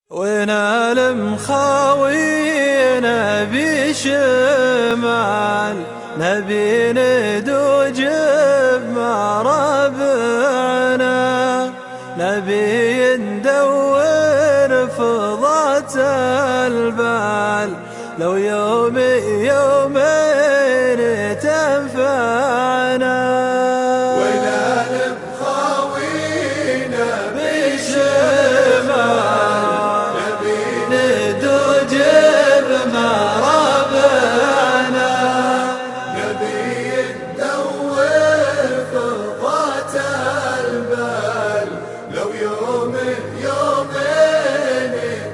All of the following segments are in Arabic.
ونال مخاوينا بشمال نبي ندوج بمرابعنا، نبي ندور فضات البال لو يومين تنفعنا. ونال مخاوينا بشمال ندوج بمرابعنا، نبي ندور فضات البال لو يومين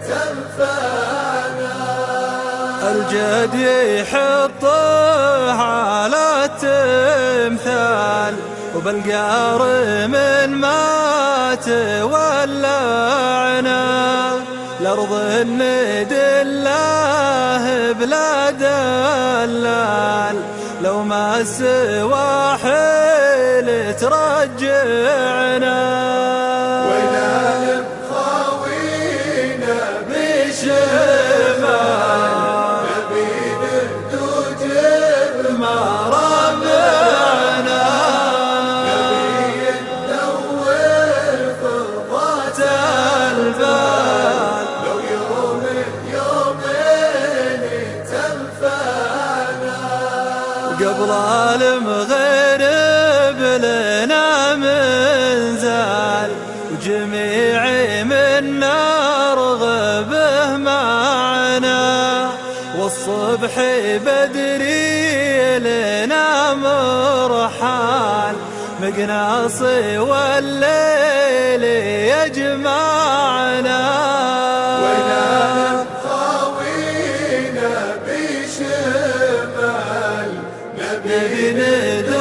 تنفعنا. الجد يحطه على التمثال وبالقار من ما تولعنا، الأرض ندله بلا دلال لو ما السواحل ترجعنا. ونال مخاوينا بشمال نبي ندوج مرابعنا، نبي ندور فضات البال لو يومين تنفعنا. قبل المغرب لنا منزال وجميع منا رغبه معنا، والصبح بدري لنا مرحال مقناصي والليل يجمعنا. ونال مخاوينا بشمال نبي ندوج